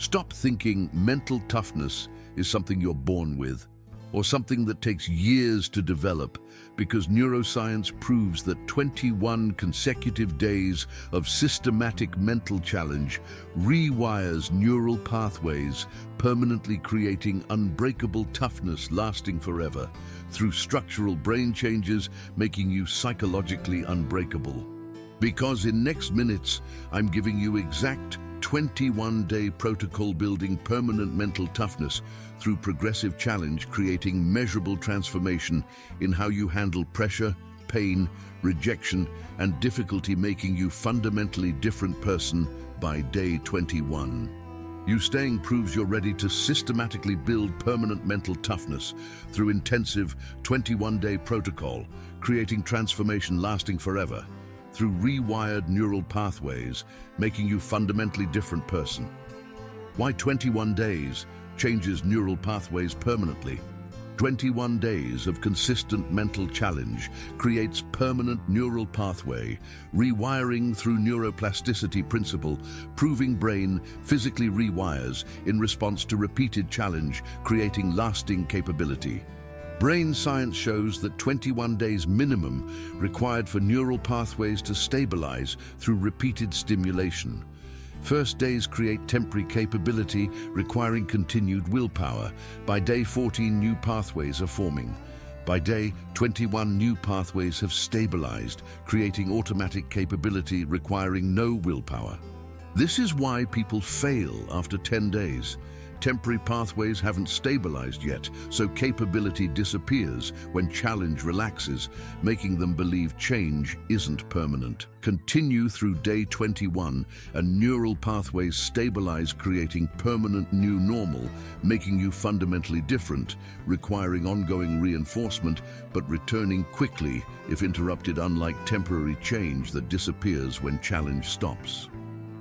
Stop thinking mental toughness is something you're born with, or something that takes years to develop, because neuroscience proves that 21 consecutive days of systematic mental challenge rewires neural pathways, permanently creating unbreakable toughness lasting forever, through structural brain changes, making you psychologically unbreakable. Because in next minutes, I'm giving you exact 21-day protocol building permanent mental toughness through progressive challenge, creating measurable transformation in how you handle pressure, pain, rejection, and difficulty, making you fundamentally different person by day 21. You staying proves you're ready to systematically build permanent mental toughness through intensive 21-day protocol, creating transformation lasting forever, through rewired neural pathways, making you fundamentally different person. Why 21 days changes neural pathways permanently? 21 days of consistent mental challenge creates permanent neural pathway, rewiring through neuroplasticity principle, proving brain physically rewires in response to repeated challenge, creating lasting capability. Brain science shows that 21 days minimum required for neural pathways to stabilize through repeated stimulation. First days create temporary capability requiring continued willpower. By day 14, new pathways are forming. By day 21, new pathways have stabilized, creating automatic capability requiring no willpower. This is why people fail after 10 days. Temporary pathways haven't stabilized yet, so capability disappears when challenge relaxes, making them believe change isn't permanent. Continue through day 21 and neural pathways stabilize, creating permanent new normal, making you fundamentally different, requiring ongoing reinforcement, but returning quickly if interrupted, unlike temporary change that disappears when challenge stops.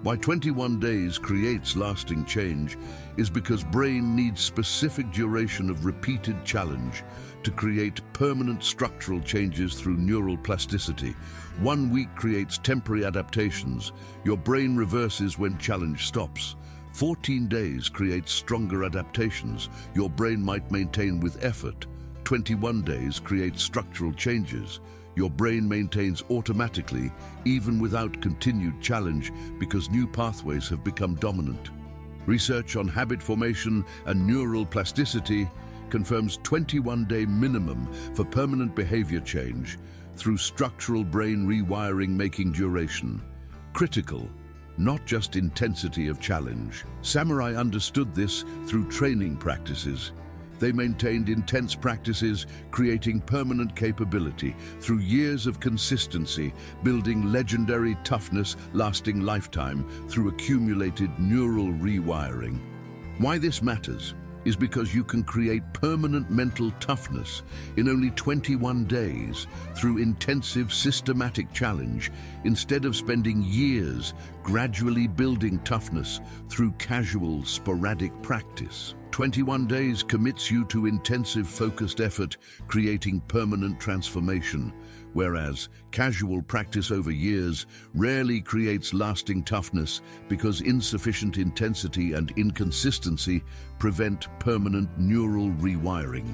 Why 21 days creates lasting change is because brain needs specific duration of repeated challenge to create permanent structural changes through neural plasticity. 1 week creates temporary adaptations. Your brain reverses when challenge stops. 14 days creates stronger adaptations. Your brain might maintain with effort. 21 days creates structural changes. Your brain maintains automatically, even without continued challenge, because new pathways have become dominant. Research on habit formation and neural plasticity confirms 21-day minimum for permanent behavior change through structural brain rewiring, making duration critical, not just intensity of challenge. Samurai understood this through training practices. They maintained intense practices, creating permanent capability through years of consistency, building legendary toughness lasting lifetime through accumulated neural rewiring. Why this matters is because you can create permanent mental toughness in only 21 days through intensive systematic challenge, instead of spending years gradually building toughness through casual, sporadic practice. 21 days commits you to intensive, focused effort, creating permanent transformation, whereas casual practice over years rarely creates lasting toughness because insufficient intensity and inconsistency prevent permanent neural rewiring.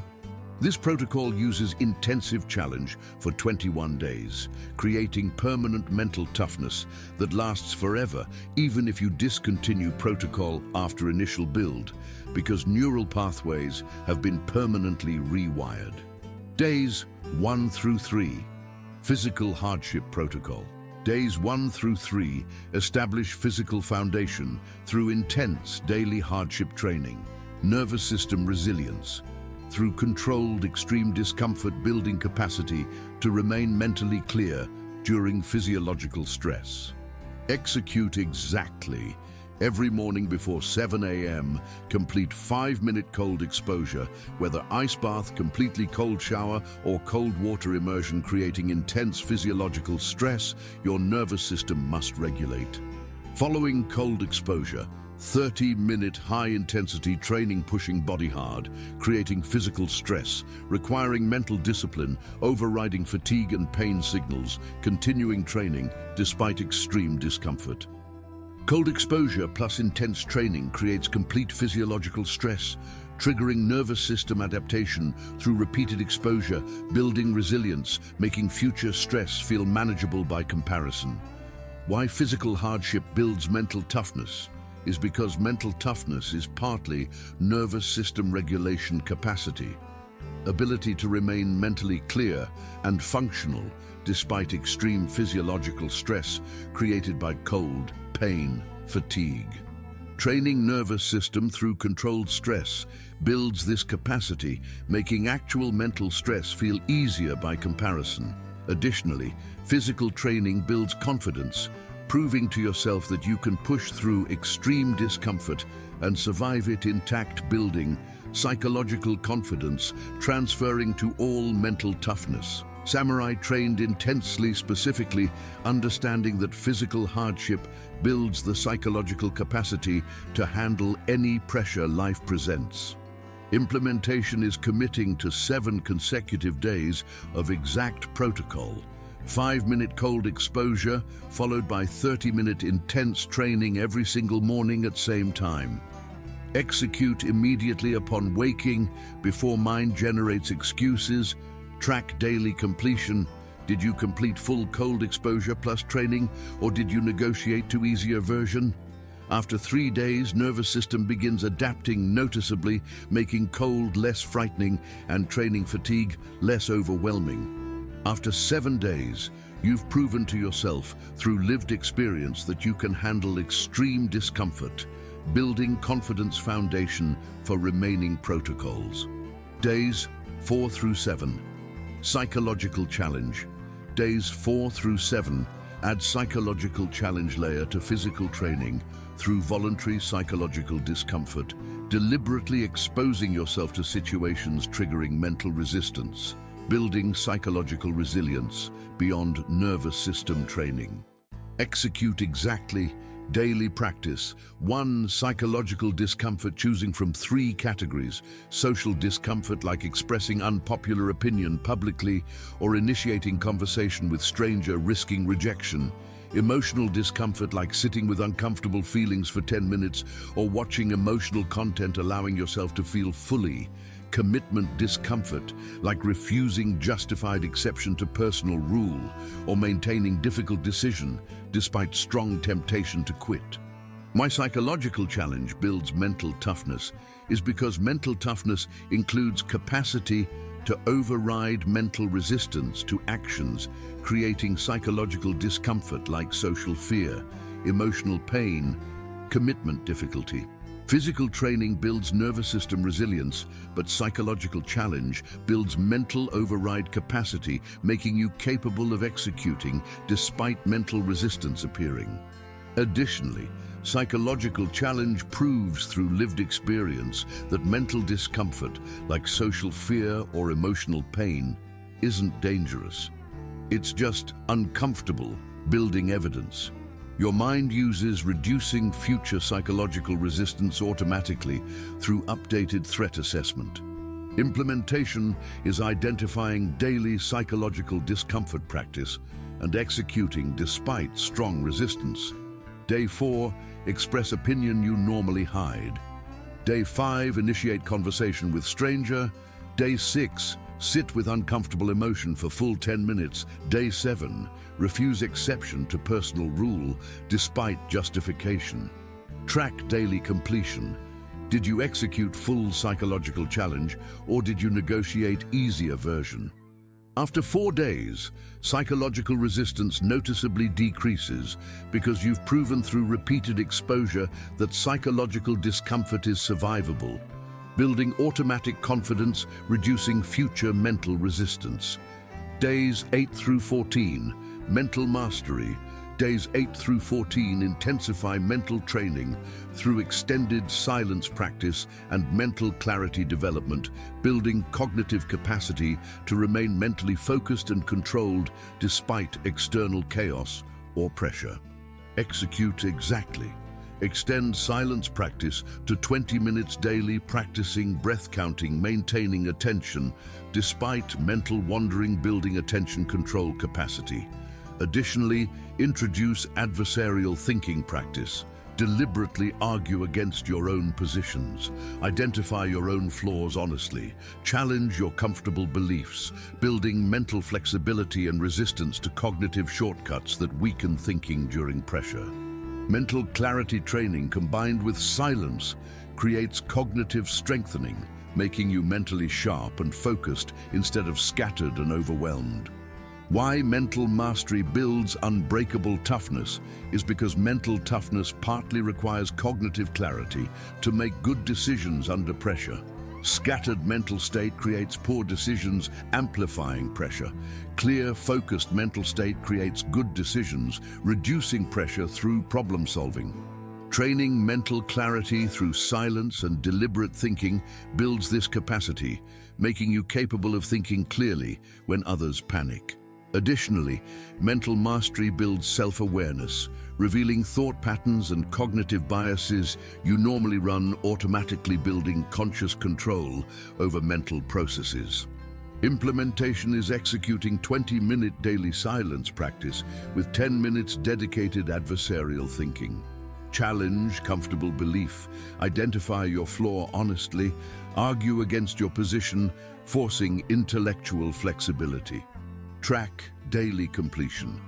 This protocol uses intensive challenge for 21 days, creating permanent mental toughness that lasts forever, even if you discontinue protocol after initial build, because neural pathways have been permanently rewired. Days 1 through 3. Physical hardship protocol. Days 1 through 3 establish physical foundation through intense daily hardship training, nervous system resilience, through controlled extreme discomfort, building capacity to remain mentally clear during physiological stress. Execute exactly. Every morning before 7 a.m., complete 5-minute cold exposure, whether ice bath, completely cold shower, or cold water immersion, creating intense physiological stress your nervous system must regulate. Following cold exposure, 30-minute high-intensity training, pushing body hard, creating physical stress, requiring mental discipline, overriding fatigue and pain signals, continuing training despite extreme discomfort. Cold exposure plus intense training creates complete physiological stress, triggering nervous system adaptation through repeated exposure, building resilience, making future stress feel manageable by comparison. Why physical hardship builds mental toughness is because mental toughness is partly nervous system regulation capacity, ability to remain mentally clear and functional despite extreme physiological stress created by cold, pain, fatigue. Training nervous system through controlled stress builds this capacity, making actual mental stress feel easier by comparison. Additionally, physical training builds confidence, proving to yourself that you can push through extreme discomfort and survive it intact, building psychological confidence, transferring to all mental toughness. Samurai trained intensely, specifically understanding that physical hardship builds the psychological capacity to handle any pressure life presents. Implementation is committing to 7 consecutive days of exact protocol. 5-minute cold exposure, followed by 30-minute intense training every single morning at same time. Execute immediately upon waking, before mind generates excuses. Track daily completion. Did you complete full cold exposure plus training, or did you negotiate to easier version? After 3 days, nervous system begins adapting noticeably, making cold less frightening and training fatigue less overwhelming. After 7 days, you've proven to yourself through lived experience that you can handle extreme discomfort, building confidence foundation for remaining protocols. Days 4 through 7. Psychological challenge. Days 4 through 7 add psychological challenge layer to physical training through voluntary psychological discomfort, deliberately exposing yourself to situations triggering mental resistance, building psychological resilience beyond nervous system training. Execute exactly. Daily practice. 1. Psychological discomfort, choosing from 3 categories. Social discomfort, like expressing unpopular opinion publicly or initiating conversation with stranger, risking rejection. Emotional discomfort, like sitting with uncomfortable feelings for 10 minutes or watching emotional content, allowing yourself to feel fully. Commitment discomfort, like refusing justified exception to personal rule or maintaining difficult decision despite strong temptation to quit. My psychological challenge builds mental toughness is because mental toughness includes capacity to override mental resistance to actions, creating psychological discomfort like social fear, emotional pain, commitment difficulty. Physical training builds nervous system resilience, but psychological challenge builds mental override capacity, making you capable of executing despite mental resistance appearing. Additionally, psychological challenge proves through lived experience that mental discomfort, like social fear or emotional pain, isn't dangerous. It's just uncomfortable, building evidence. Your mind uses reducing future psychological resistance automatically through updated threat assessment. Implementation is identifying daily psychological discomfort practice and executing despite strong resistance. Day 4, express opinion you normally hide. Day 5, initiate conversation with stranger. Day 6, sit with uncomfortable emotion for full 10 minutes. Day 7, refuse exception to personal rule despite justification. Track daily completion. Did you execute full psychological challenge, or did you negotiate easier version? After 4 days, psychological resistance noticeably decreases because you've proven through repeated exposure that psychological discomfort is survivable, building automatic confidence, reducing future mental resistance. Days 8 through 14, mental mastery. Days 8 through 14 intensify mental training through extended silence practice and mental clarity development, building cognitive capacity to remain mentally focused and controlled despite external chaos or pressure. Execute exactly. Extend silence practice to 20 minutes daily, practicing breath counting, maintaining attention despite mental wandering, building attention control capacity. Additionally, introduce adversarial thinking practice, Deliberately argue against your own positions. Identify your own flaws honestly. Challenge your comfortable beliefs, building mental flexibility and resistance to cognitive shortcuts that weaken thinking during pressure. Mental clarity training combined with silence creates cognitive strengthening, making you mentally sharp and focused instead of scattered and overwhelmed. Why mental mastery builds unbreakable toughness is because mental toughness partly requires cognitive clarity to make good decisions under pressure. Scattered mental state creates poor decisions, amplifying pressure. Clear, focused mental state creates good decisions, reducing pressure through problem solving. Training mental clarity through silence and deliberate thinking builds this capacity, making you capable of thinking clearly when others panic. Additionally, mental mastery builds self-awareness, revealing thought patterns and cognitive biases you normally run, automatically building conscious control over mental processes. Implementation is executing 20-minute daily silence practice with 10 minutes dedicated adversarial thinking. Challenge comfortable belief, identify your flaw honestly, argue against your position, forcing intellectual flexibility. Track daily completion.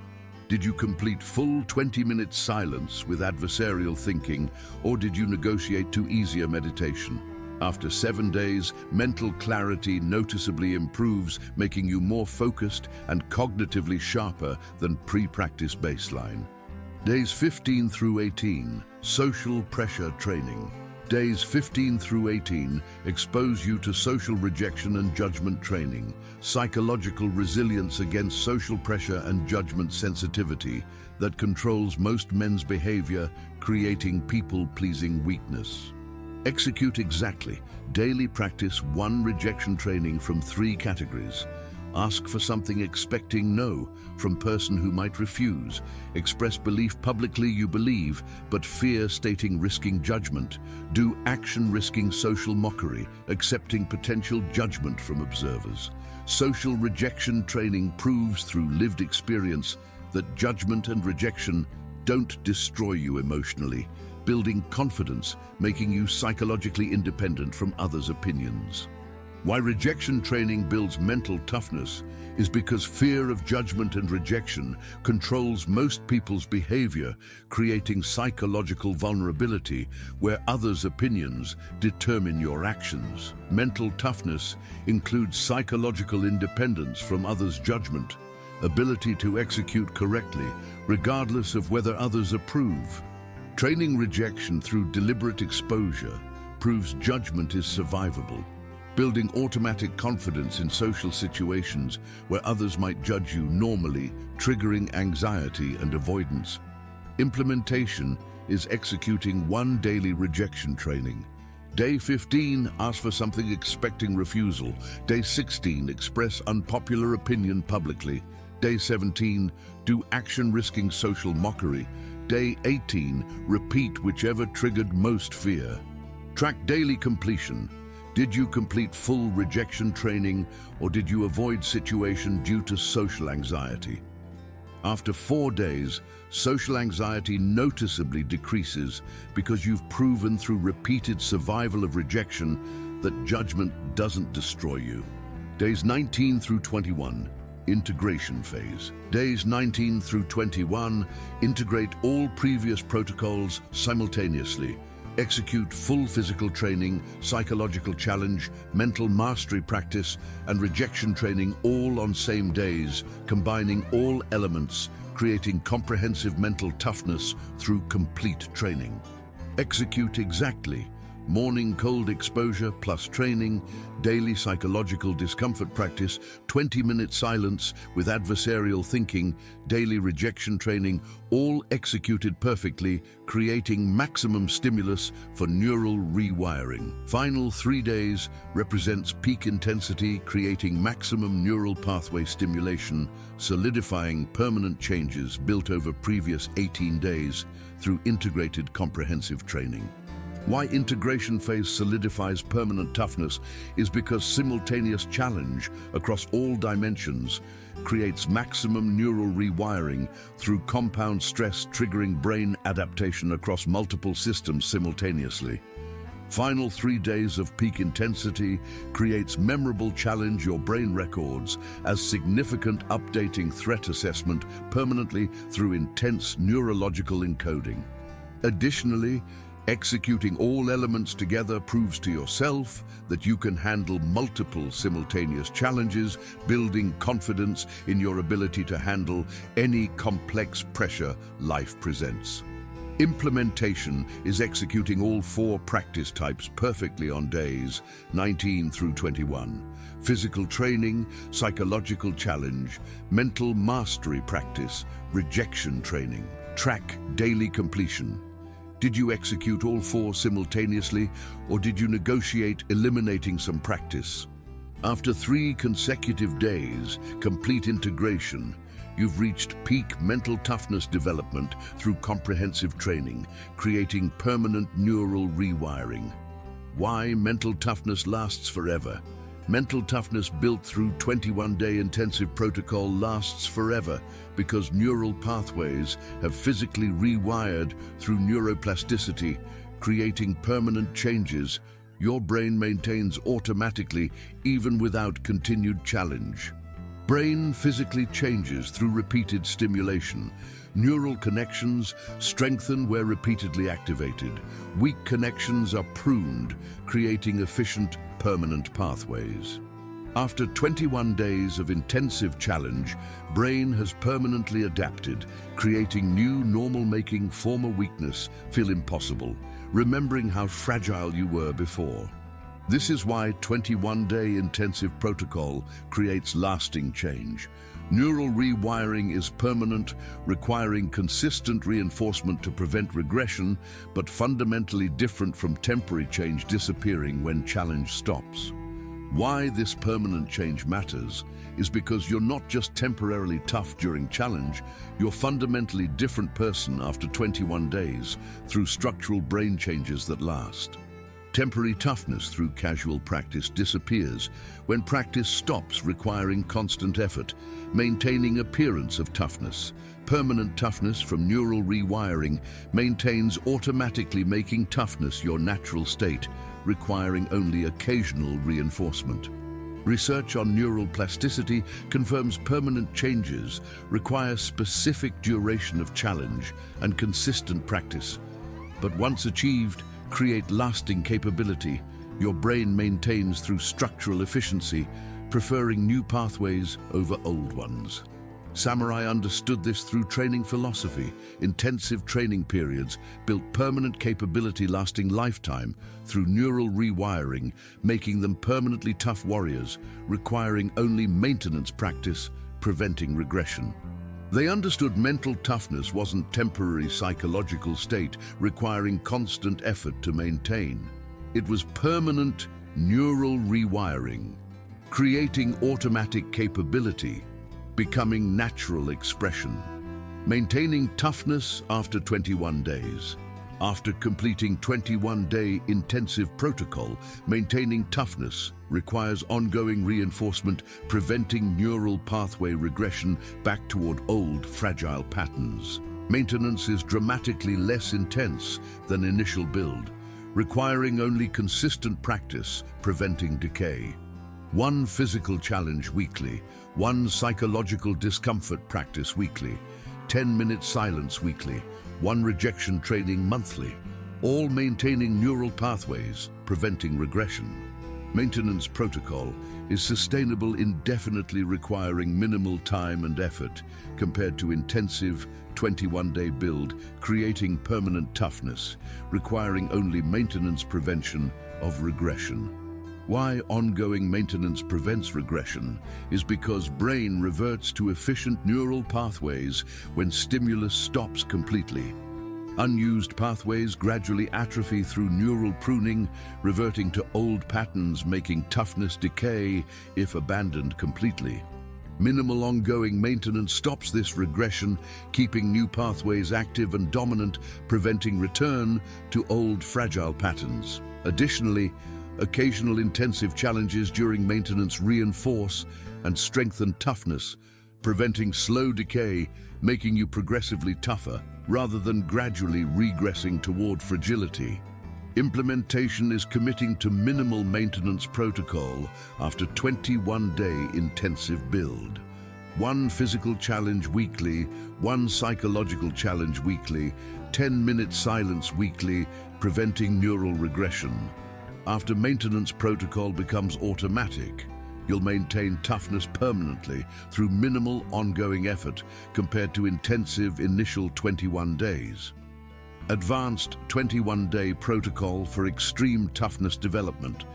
Did you complete full 20-minute silence with adversarial thinking, or did you negotiate to easier meditation? After 7 days, mental clarity noticeably improves, making you more focused and cognitively sharper than pre-practice baseline. Days 15 through 18, social pressure training. Days 15 through 18 expose you to social rejection and judgment training, psychological resilience against social pressure and judgment sensitivity that controls most men's behavior, creating people-pleasing weakness. Execute exactly. Daily practice 1 rejection training from 3 categories. Ask for something expecting no from person who might refuse. Express belief publicly you believe, but fear stating risking judgment. Do action risking social mockery, accepting potential judgment from observers. Social rejection training proves through lived experience that judgment and rejection don't destroy you emotionally, building confidence, making you psychologically independent from others' opinions. Why rejection training builds mental toughness is because fear of judgment and rejection controls most people's behavior, creating psychological vulnerability where others' opinions determine your actions. Mental toughness includes psychological independence from others' judgment, ability to execute correctly, regardless of whether others approve. Training rejection through deliberate exposure proves judgment is survivable, building automatic confidence in social situations where others might judge you normally, triggering anxiety and avoidance. Implementation is executing 1 daily rejection training. Day 15, ask for something expecting refusal. Day 16, express unpopular opinion publicly. Day 17, do action risking social mockery. Day 18, repeat whichever triggered most fear. Track daily completion. Did you complete full rejection training, or did you avoid situation due to social anxiety? After 4 days, social anxiety noticeably decreases because you've proven through repeated survival of rejection that judgment doesn't destroy you. Days 19 through 21, integration phase. Days 19 through 21, integrate all previous protocols simultaneously. Execute full physical training, psychological challenge, mental mastery practice, and rejection training all on same days, combining all elements, creating comprehensive mental toughness through complete training. Execute exactly. Morning cold exposure plus training, daily psychological discomfort practice, 20-minute silence with adversarial thinking, daily rejection training, all executed perfectly, creating maximum stimulus for neural rewiring. Final 3 days represents peak intensity, creating maximum neural pathway stimulation, solidifying permanent changes built over previous 18 days through integrated comprehensive training. Why integration phase solidifies permanent toughness is because simultaneous challenge across all dimensions creates maximum neural rewiring through compound stress triggering brain adaptation across multiple systems simultaneously. Final 3 days of peak intensity creates memorable challenge your brain records as significant updating threat assessment permanently through intense neurological encoding. Additionally, executing all elements together proves to yourself that you can handle multiple simultaneous challenges, building confidence in your ability to handle any complex pressure life presents. Implementation is executing all 4 practice types perfectly on days 19 through 21. Physical training, psychological challenge, mental mastery practice, rejection training, track daily completion. Did you execute all 4 simultaneously, or did you negotiate eliminating some practice? After 3 consecutive days, complete integration, you've reached peak mental toughness development through comprehensive training, creating permanent neural rewiring. Why mental toughness lasts forever? Mental toughness built through 21-day intensive protocol lasts forever because neural pathways have physically rewired through neuroplasticity, creating permanent changes your brain maintains automatically even without continued challenge. Brain physically changes through repeated stimulation. Neural connections strengthen where repeatedly activated. Weak connections are pruned, creating efficient, permanent pathways. After 21 days of intensive challenge, brain has permanently adapted, creating new normal, making former weakness feel impossible, remembering how fragile you were before. This is why 21-day intensive protocol creates lasting change. Neural rewiring is permanent, requiring consistent reinforcement to prevent regression, but fundamentally different from temporary change disappearing when challenge stops. Why this permanent change matters is because you're not just temporarily tough during challenge, you're fundamentally different person after 21 days through structural brain changes that last. Temporary toughness through casual practice disappears when practice stops requiring constant effort, maintaining appearance of toughness. Permanent toughness from neural rewiring maintains automatically, making toughness your natural state, requiring only occasional reinforcement. Research on neural plasticity confirms permanent changes require specific duration of challenge and consistent practice. But once achieved, create lasting capability your brain maintains through structural efficiency, preferring new pathways over old ones. Samurai understood this through training philosophy. Intensive training periods built permanent capability lasting lifetime through neural rewiring, making them permanently tough warriors, requiring only maintenance practice, preventing regression. They understood mental toughness wasn't temporary psychological state requiring constant effort to maintain. It was permanent neural rewiring, creating automatic capability, becoming natural expression. Maintaining toughness after 21 days. After completing 21-day intensive protocol, maintaining toughness requires ongoing reinforcement, preventing neural pathway regression back toward old, fragile patterns. Maintenance is dramatically less intense than initial build, requiring only consistent practice, preventing decay. 1 physical challenge weekly, 1 psychological discomfort practice weekly, 10-minute silence weekly, 1 rejection training monthly, all maintaining neural pathways, preventing regression. Maintenance protocol is sustainable indefinitely, requiring minimal time and effort compared to intensive 21-day build, creating permanent toughness, requiring only maintenance prevention of regression. Why ongoing maintenance prevents regression is because brain reverts to efficient neural pathways when stimulus stops completely. Unused pathways gradually atrophy through neural pruning, reverting to old patterns, making toughness decay if abandoned completely. Minimal ongoing maintenance stops this regression, keeping new pathways active and dominant, preventing return to old fragile patterns. Additionally, occasional intensive challenges during maintenance reinforce and strengthen toughness, preventing slow decay, making you progressively tougher rather than gradually regressing toward fragility. Implementation is committing to minimal maintenance protocol after 21-day intensive build. One physical challenge weekly, one psychological challenge weekly, 10-minute silence weekly, preventing neural regression. After maintenance protocol becomes automatic, you'll maintain toughness permanently through minimal ongoing effort compared to intensive initial 21 days. Advanced 21-day protocol for extreme toughness development.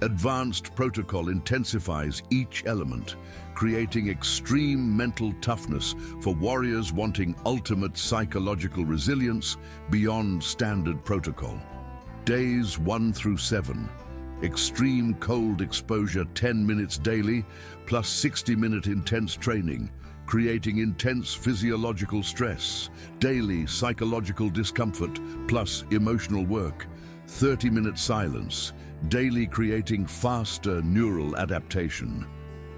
Advanced protocol intensifies each element, creating extreme mental toughness for warriors wanting ultimate psychological resilience beyond standard protocol. Days 1 through 7. Extreme cold exposure 10 minutes daily, plus 60-minute intense training, creating intense physiological stress, daily psychological discomfort, plus emotional work, 30-minute silence, daily creating faster neural adaptation.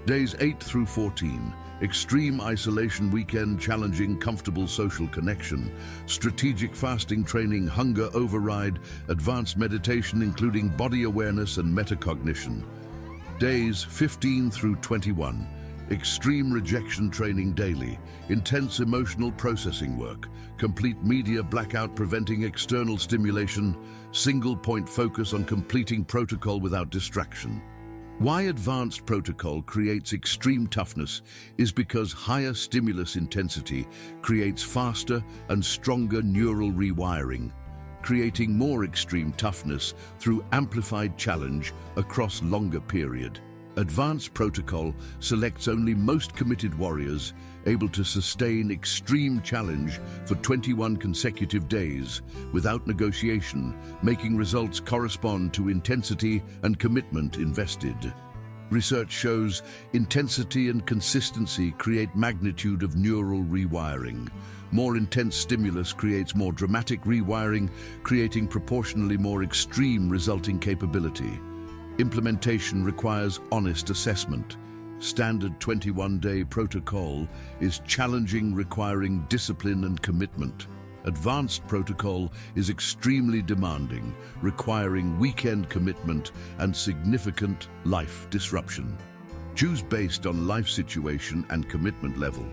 Days 8 through 14, extreme isolation weekend challenging comfortable social connection, strategic fasting training, hunger override, advanced meditation including body awareness and metacognition. Days 15 through 21, extreme rejection training daily, intense emotional processing work, complete media blackout preventing external stimulation, single point focus on completing protocol without distraction. Why advanced protocol creates extreme toughness is because higher stimulus intensity creates faster and stronger neural rewiring, creating more extreme toughness through amplified challenge across longer period. Advanced protocol selects only most committed warriors able to sustain extreme challenge for 21 consecutive days without negotiation, making results correspond to intensity and commitment invested. Research shows intensity and consistency create magnitude of neural rewiring. More intense stimulus creates more dramatic rewiring, creating proportionally more extreme resulting capability. Implementation requires honest assessment. Standard 21-day protocol is challenging, requiring discipline and commitment. Advanced protocol is extremely demanding, requiring weekend commitment and significant life disruption. Choose based on life situation and commitment level,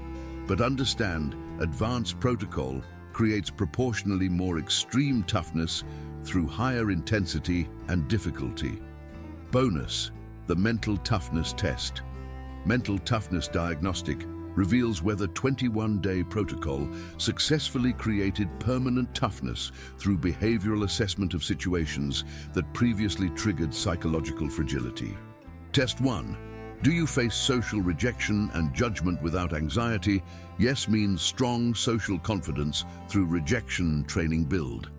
but understand advanced protocol creates proportionally more extreme toughness through higher intensity and difficulty. Bonus, the mental toughness test. Mental toughness diagnostic reveals whether 21-day protocol successfully created permanent toughness through behavioral assessment of situations that previously triggered psychological fragility. Test 1. Do you face social rejection and judgment without anxiety? Yes means strong social confidence through rejection training build.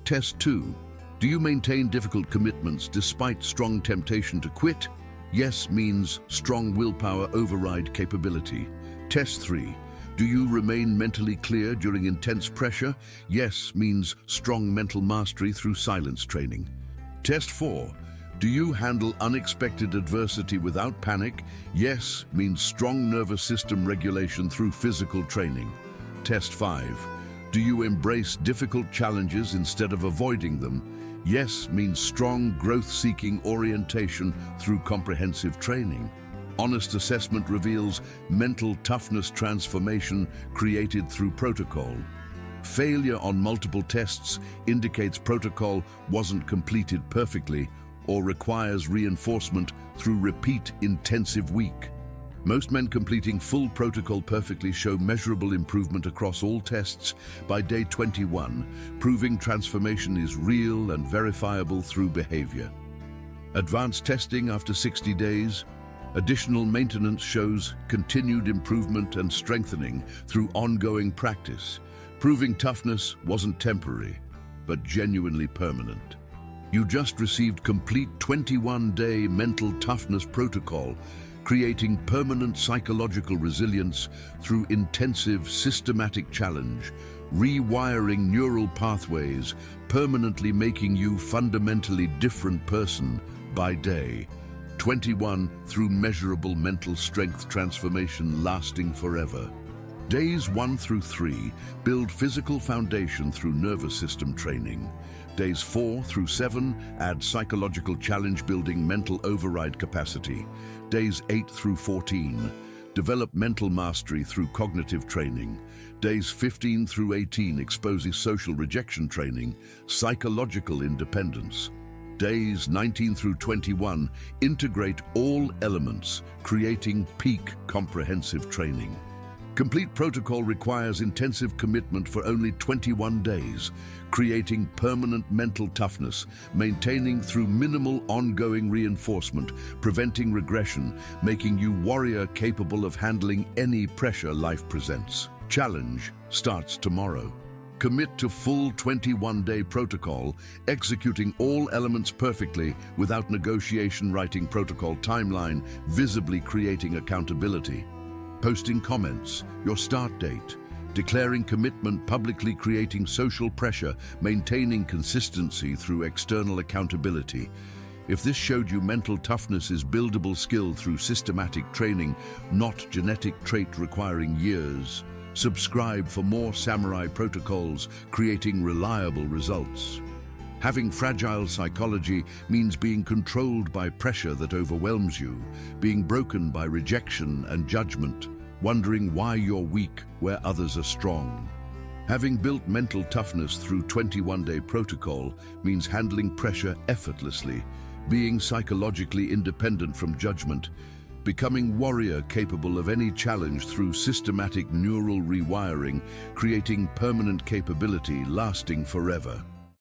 Test 2. Do you maintain difficult commitments despite strong temptation to quit? Yes means strong willpower override capability. Test 3. Do you remain mentally clear during intense pressure? Yes means strong mental mastery through silence training. Test 4. Do you handle unexpected adversity without panic? Yes means strong nervous system regulation through physical training. Test 5. Do you embrace difficult challenges instead of avoiding them? Yes means strong growth-seeking orientation through comprehensive training. Honest assessment reveals mental toughness transformation created through protocol. Failure on multiple tests indicates protocol wasn't completed perfectly or requires reinforcement through repeat intensive week. Most men completing full protocol perfectly show measurable improvement across all tests by day 21, proving transformation is real and verifiable through behavior. Advanced testing after 60 days. Additional maintenance shows continued improvement and strengthening through ongoing practice, proving toughness wasn't temporary, but genuinely permanent. You just received complete 21-day mental toughness protocol, creating permanent psychological resilience through intensive, systematic challenge, rewiring neural pathways, permanently making you fundamentally different person by day. 21 through measurable mental strength transformation lasting forever. Days 1 through 3 build physical foundation through nervous system training. Days 4 through 7 add psychological challenge building mental override capacity. Days 8 through 14 develop mental mastery through cognitive training. Days 15 through 18 exposes social rejection training, psychological independence. Days 19 through 21 integrate all elements, creating peak comprehensive training. Complete protocol requires intensive commitment for only 21 days, creating permanent mental toughness, maintaining through minimal ongoing reinforcement, preventing regression, making you warrior capable of handling any pressure life presents. Challenge starts tomorrow. Commit to full 21-day protocol, executing all elements perfectly without negotiation, writing protocol timeline, visibly creating accountability. Posting comments, your start date, declaring commitment, publicly creating social pressure, maintaining consistency through external accountability. If this showed you mental toughness is buildable skill through systematic training, not genetic trait requiring years, subscribe for more samurai protocols, creating reliable results. Having fragile psychology means being controlled by pressure that overwhelms you, being broken by rejection and judgment, wondering why you're weak where others are strong. Having built mental toughness through 21-day protocol means handling pressure effortlessly, being psychologically independent from judgment, becoming warrior capable of any challenge through systematic neural rewiring, creating permanent capability lasting forever.